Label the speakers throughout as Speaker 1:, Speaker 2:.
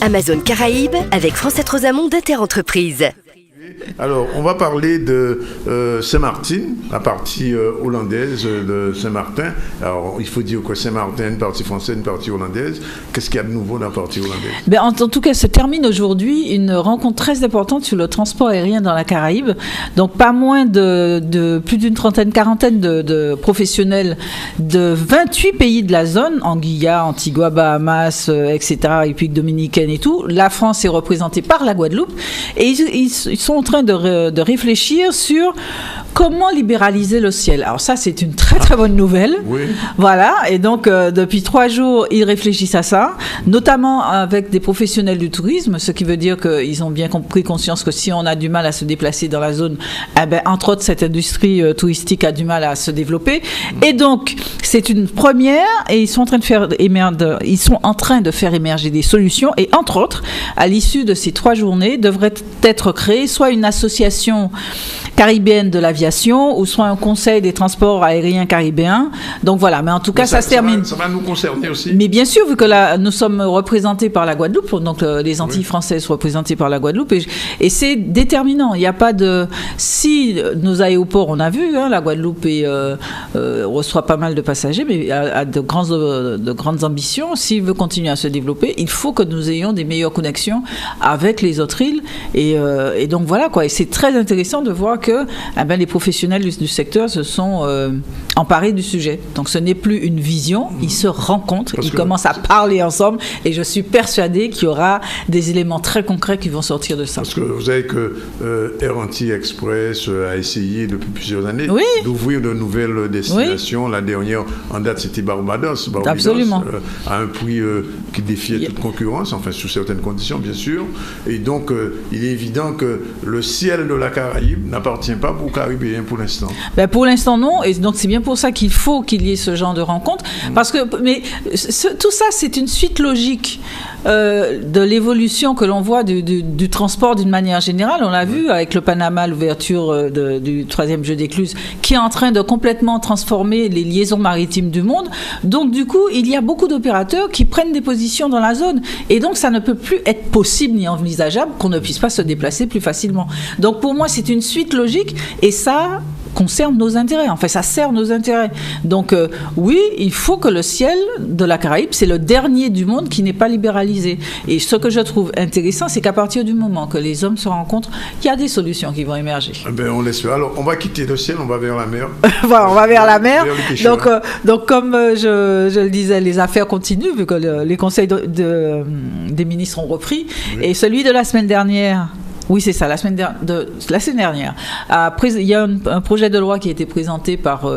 Speaker 1: Amazon Caraïbes avec Francette Rosamond d'Interentreprise.
Speaker 2: Alors, on va parler de Saint-Martin, la partie hollandaise de Saint-Martin. Alors, il faut dire que Saint-Martin, une partie française, une partie hollandaise. Qu'est-ce qu'il y a de nouveau dans la partie hollandaise?
Speaker 3: En tout cas, se termine aujourd'hui une rencontre très importante sur le transport aérien dans la Caraïbe. Donc, pas moins de plus d'une quarantaine de professionnels de 28 pays de la zone, Anguilla, Antigua, Bahamas, etc., République dominicaine et tout. La France est représentée par la Guadeloupe. Et ils sont en train de réfléchir sur comment libéraliser le ciel. Alors ça, c'est une très très bonne nouvelle.
Speaker 2: Oui.
Speaker 3: Voilà, et donc depuis 3 jours, ils réfléchissent à ça, notamment avec des professionnels du tourisme, ce qui veut dire qu'ils ont bien pris conscience que si on a du mal à se déplacer dans la zone, entre autres, cette industrie touristique a du mal à se développer. Et donc, c'est une première, et ils sont en train de faire émerger des solutions, et entre autres, à l'issue de ces 3 journées, devrait être créée soit une association caribéenne de l'aviation ou soit un conseil des transports aériens caribéens. Donc voilà, mais en tout cas, ça se termine.
Speaker 2: Ça va nous concerner aussi.
Speaker 3: Mais bien sûr, vu que là, nous sommes représentés par la Guadeloupe, donc les Antilles françaises représentées par la Guadeloupe, et c'est déterminant. Il n'y a pas de... Si nos aéroports, on a vu, la Guadeloupe reçoit pas mal de passagers, mais a de grandes ambitions. S'il veut continuer à se développer, il faut que nous ayons des meilleures connexions avec les autres îles. Et donc voilà, quoi. Et c'est très intéressant de voir que les professionnels du secteur se sont emparés du sujet. Donc ce n'est plus une vision, ils se rencontrent, ils commencent à parler ensemble, et je suis persuadée qu'il y aura des éléments très concrets qui vont sortir de ça. Parce
Speaker 2: que vous savez que Air Antilles Express a essayé depuis plusieurs années d'ouvrir de nouvelles destinations. Oui. La dernière en date, c'était Barbados.
Speaker 3: Absolument.
Speaker 2: À un prix qui défiait toute concurrence, enfin sous certaines conditions bien sûr. Et donc il est évident que le ciel de la Caraïbe n'appartient pas aux Caribéens pour l'instant.
Speaker 3: Pour l'instant non, et donc c'est bien pour ça qu'il faut qu'il y ait ce genre de rencontre, parce que tout ça c'est une suite logique de l'évolution que l'on voit du transport d'une manière générale. On l'a vu avec le Panama, l'ouverture du 3e jeu d'écluses, qui est en train de complètement transformer les liaisons maritimes du monde. Donc du coup, il y a beaucoup d'opérateurs qui prennent des positions dans la zone, et donc ça ne peut plus être possible ni envisageable qu'on ne puisse pas se déplacer plus facilement. Donc pour moi, c'est une suite logique, et ça concerne nos intérêts. Enfin, ça sert nos intérêts. Donc, oui, il faut que le ciel de la Caraïbe, c'est le dernier du monde qui n'est pas libéralisé. Et ce que je trouve intéressant, c'est qu'à partir du moment que les hommes se rencontrent, il y a des solutions qui vont émerger.
Speaker 2: On l'espère. Alors, on va quitter le ciel, on va vers la mer.
Speaker 3: Voilà, on va vers la mer. Donc, comme je le disais, les affaires continuent, vu que les conseils des ministres ont repris. Oui. Et celui de la semaine dernière... Oui, c'est ça, la semaine dernière. Il y a un projet de loi qui a été présenté par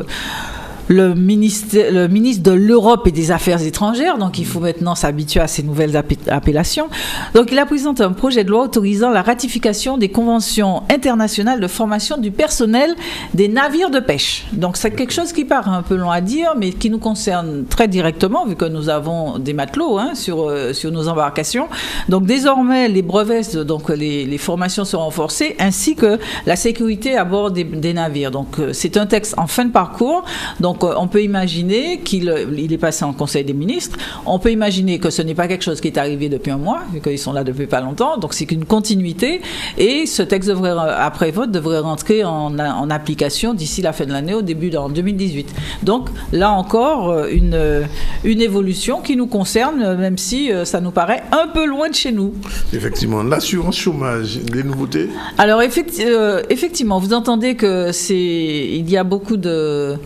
Speaker 3: le ministre de l'Europe et des Affaires étrangères, donc il faut maintenant s'habituer à ces nouvelles appellations. Donc il a présenté un projet de loi autorisant la ratification des conventions internationales de formation du personnel des navires de pêche. Donc c'est quelque chose qui paraît un peu long à dire, mais qui nous concerne très directement, vu que nous avons des matelots sur nos embarcations. Donc désormais, les brevets, donc les formations seront renforcées, ainsi que la sécurité à bord des navires. Donc c'est un texte en fin de parcours. Donc on peut imaginer qu'il est passé en Conseil des ministres. On peut imaginer que ce n'est pas quelque chose qui est arrivé depuis un mois, vu qu'ils sont là depuis pas longtemps. Donc c'est qu'une continuité. Et ce texte après vote, devrait rentrer en application d'ici la fin de l'année, au début en 2018. Donc là encore, une évolution qui nous concerne, même si ça nous paraît un peu loin de chez nous.
Speaker 2: Effectivement. L'assurance chômage, les nouveautés? Alors
Speaker 3: effectivement, vous entendez que il y a beaucoup de...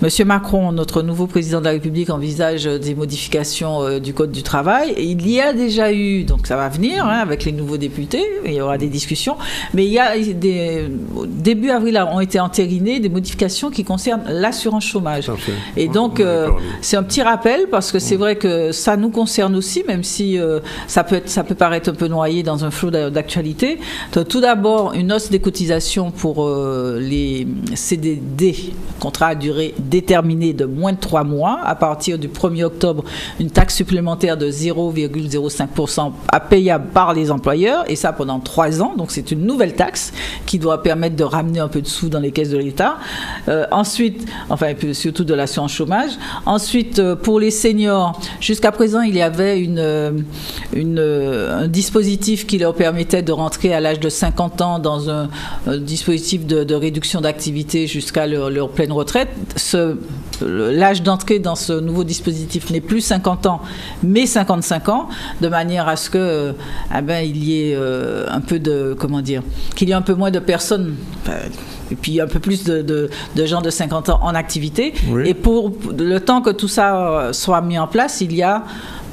Speaker 3: Monsieur Macron, notre nouveau président de la République, envisage des modifications du Code du travail. Et il y a déjà eu, donc ça va venir avec les nouveaux députés, il y aura des discussions, mais il y a début avril ont été entérinées des modifications qui concernent l'assurance chômage. Et donc c'est un petit rappel, parce que c'est vrai que ça nous concerne aussi, même si ça peut paraître un peu noyé dans un flot d'actualité. Tout d'abord, une hausse des cotisations pour les CDD, contrats à durée déterminée, déterminée de moins de 3 mois. À partir du 1er octobre, une taxe supplémentaire de 0,05% payable par les employeurs, et ça pendant 3 ans. Donc c'est une nouvelle taxe qui doit permettre de ramener un peu de sous dans les caisses de l'État. Ensuite, et puis surtout de l'assurance chômage. Ensuite, pour les seniors, jusqu'à présent, il y avait un dispositif qui leur permettait de rentrer à l'âge de 50 ans dans un dispositif de réduction d'activité jusqu'à leur pleine retraite. L'âge d'entrée dans ce nouveau dispositif n'est plus 50 ans, mais 55 ans, de manière à ce que il y ait un peu qu'il y ait un peu moins de personnes, et puis un peu plus de gens de 50 ans en activité. Oui. Et pour le temps que tout ça soit mis en place, il y a,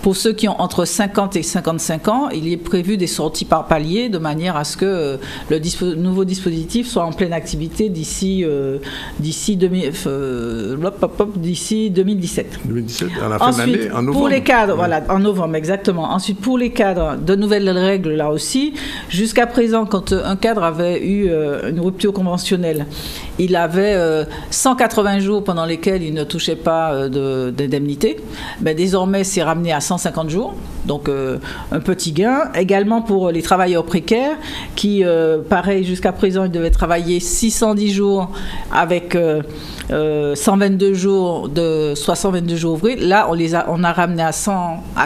Speaker 3: pour ceux qui ont entre 50 et 55 ans, il est prévu des sorties par palier de manière à ce que le nouveau dispositif soit en pleine activité d'ici 2017.
Speaker 2: 2017, à la fin de l'année, en novembre.
Speaker 3: Pour les cadres, en novembre, exactement. Ensuite, pour les cadres, de nouvelles règles là aussi. Jusqu'à présent, quand un cadre avait eu une rupture conventionnelle, il avait 180 jours pendant lesquels il ne touchait pas d'indemnité. Désormais, c'est ramené à 150 jours, donc un petit gain. Également pour les travailleurs précaires qui, pareil, jusqu'à présent, ils devaient travailler 610 jours avec 122 jours soit 122 jours ouvrés. Là, on a ramené à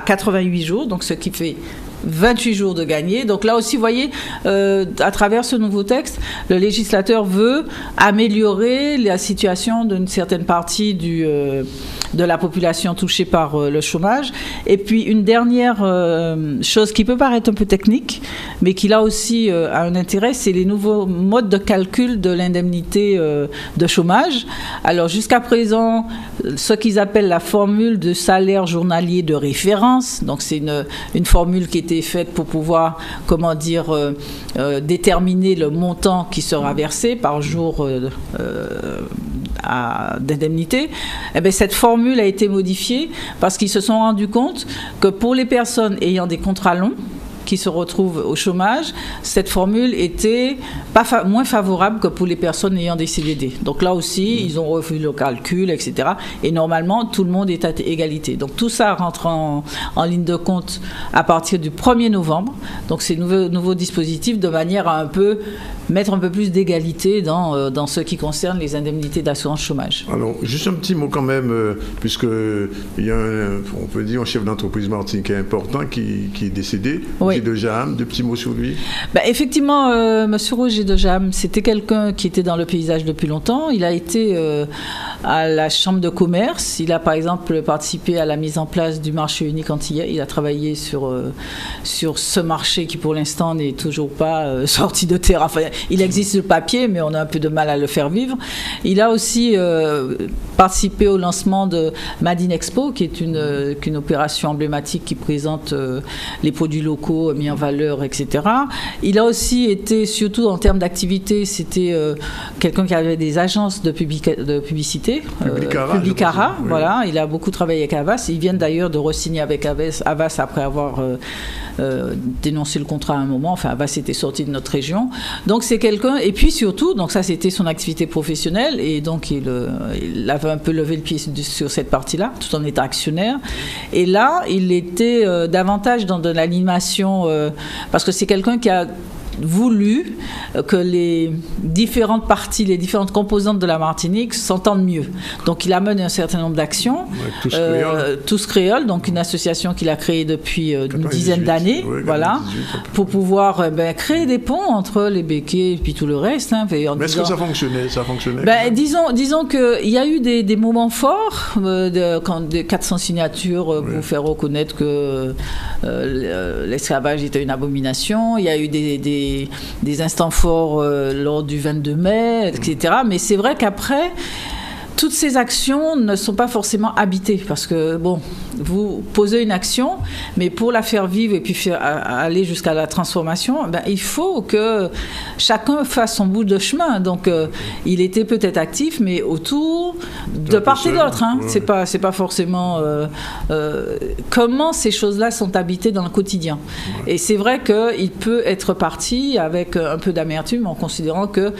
Speaker 3: 88 jours, donc ce qui fait 28 jours de gagné. Donc là aussi, vous voyez, à travers ce nouveau texte, le législateur veut améliorer la situation d'une certaine partie de la population touchée par le chômage. Et puis une dernière chose qui peut paraître un peu technique, mais qui là aussi a un intérêt, c'est les nouveaux modes de calcul de l'indemnité de chômage. Alors jusqu'à présent, ce qu'ils appellent la formule de salaire journalier de référence, donc c'est une formule qui était faite pour pouvoir, déterminer le montant qui sera versé par jour d'indemnité. Cette formule a été modifiée parce qu'ils se sont rendus compte que pour les personnes ayant des contrats longs qui se retrouvent au chômage, cette formule était moins favorable que pour les personnes ayant des CDD. Donc là aussi, ils ont revu le calcul, etc. Et normalement, tout le monde est à égalité. Donc tout ça rentre en ligne de compte à partir du 1er novembre. Donc c'est nouveau dispositif de manière à mettre un peu plus d'égalité dans ce qui concerne les indemnités d'assurance chômage.
Speaker 2: Alors, juste un petit mot quand même, puisque il y a on peut dire un chef d'entreprise martiniquais important qui est décédé. Oui. Roger de Jaham, 2 petits mots sur lui.
Speaker 3: Effectivement, M. Roger de Jaham, c'était quelqu'un qui était dans le paysage depuis longtemps. Il a été à la Chambre de commerce. Il a par exemple participé à la mise en place du marché unique antillais. Il a travaillé sur ce marché qui pour l'instant n'est toujours pas sorti de terre. Enfin, il existe le papier, mais on a un peu de mal à le faire vivre. Il a aussi participé au lancement de Made in Expo, qui est une opération emblématique qui présente les produits locaux mis en valeur, etc. Il a aussi été, surtout en termes d'activité, c'était quelqu'un qui avait des agences de publicité. Publicara, oui. Voilà. Il a beaucoup travaillé avec Havas. Ils viennent d'ailleurs de re-signer avec Havas après avoir dénoncé le contrat à un moment. Enfin, Havas était sorti de notre région. Donc c'est quelqu'un, et puis surtout, donc ça c'était son activité professionnelle, et donc il avait un peu levé le pied sur cette partie-là, tout en étant actionnaire. Et là, il était davantage dans de l'animation, parce que c'est quelqu'un qui a voulu que les différentes parties, les différentes composantes de la Martinique s'entendent mieux. Donc il a mené un certain nombre d'actions, Tous Créoles, donc une association qu'il a créée depuis une dizaine d'années, voilà, pour pouvoir créer des ponts entre les béquets et puis tout le reste. Hein,
Speaker 2: mais est-ce que ça fonctionnait
Speaker 3: disons qu'il y a eu des moments forts, quand des 400 signatures pour faire reconnaître que l'esclavage était une abomination. Il y a eu des instants forts lors du 22 mai, etc. Mais c'est vrai qu'après, toutes ces actions ne sont pas forcément habitées, parce que, vous posez une action, mais pour la faire vivre et puis aller jusqu'à la transformation, il faut que chacun fasse son bout de chemin. Donc, il était peut-être actif, mais autour, de part et d'autre. Hein. Ouais. C'est pas forcément comment ces choses-là sont habitées dans le quotidien. Ouais. Et c'est vrai qu'il peut être parti avec un peu d'amertume en considérant que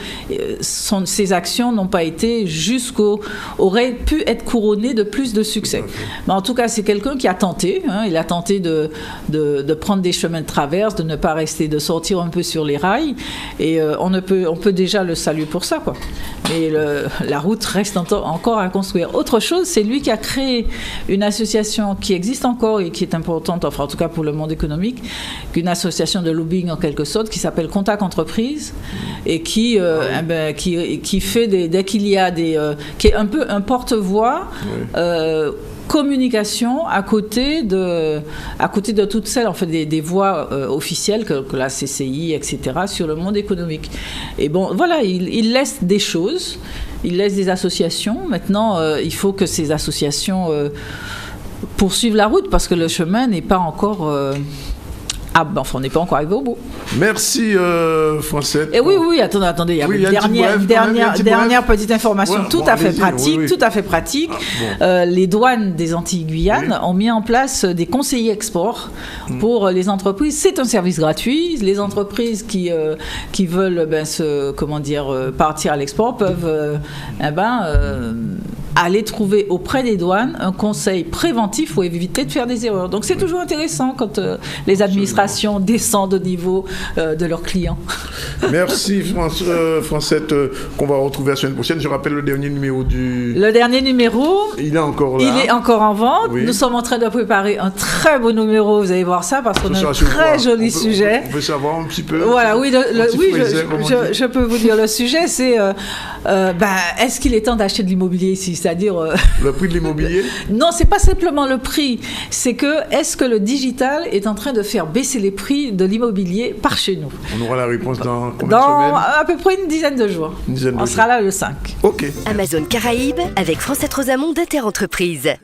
Speaker 3: ces actions n'ont pas été jusqu'au aurait pu être couronné de plus de succès. Mais en tout cas, c'est quelqu'un qui a tenté. Il a tenté de prendre des chemins de traverse, de ne pas rester, de sortir un peu sur les rails. Et on peut déjà le saluer pour ça, quoi. Mais la route reste encore à construire. Autre chose, c'est lui qui a créé une association qui existe encore et qui est importante, enfin en tout cas pour le monde économique, une association de lobbying en quelque sorte, qui s'appelle Contact Entreprise et qui fait dès qu'il y a qui est un peu un porte-voix. Communication à côté de toutes celles, en fait, des voix officielles que la CCI, etc., sur le monde économique. Et bon, voilà, il laisse des choses, il laisse des associations. Maintenant, il faut que ces associations poursuivent la route parce que le chemin n'est pas encore... on n'est pas encore arrivé au bout.
Speaker 2: Merci, Francette.
Speaker 3: Et oui, attendez, il y a une dernière petite information tout à fait pratique. Les douanes des Antilles-Guyane ont mis en place des conseillers export pour les entreprises. C'est un service gratuit. Les entreprises qui veulent partir à l'export peuvent aller trouver auprès des douanes un conseil préventif pour éviter de faire des erreurs. Donc c'est toujours intéressant quand les administrations descendent au niveau de leurs clients.
Speaker 2: Merci Francette, qu'on va retrouver la semaine prochaine. Je rappelle le dernier numéro
Speaker 3: Le dernier numéro,
Speaker 2: il est encore là.
Speaker 3: Il est encore en vente. Oui. Nous sommes en train de préparer un très beau numéro, vous allez voir ça, parce qu'on a un très joli sujet.
Speaker 2: On peut savoir un petit peu.
Speaker 3: Voilà, je peux vous dire le sujet, c'est est-ce qu'il est temps d'acheter de l'immobilier ici? C'est-à-dire...
Speaker 2: Le prix de l'immobilier?
Speaker 3: Non, c'est pas simplement le prix. C'est est-ce que le digital est en train de faire baisser les prix de l'immobilier par chez nous?
Speaker 2: On aura la réponse dans combien de semaines?
Speaker 3: À peu près une dizaine de jours. On sera là le 5.
Speaker 2: OK.
Speaker 1: Amazon Caraïbes avec Francette Rosamond d'Interentreprise.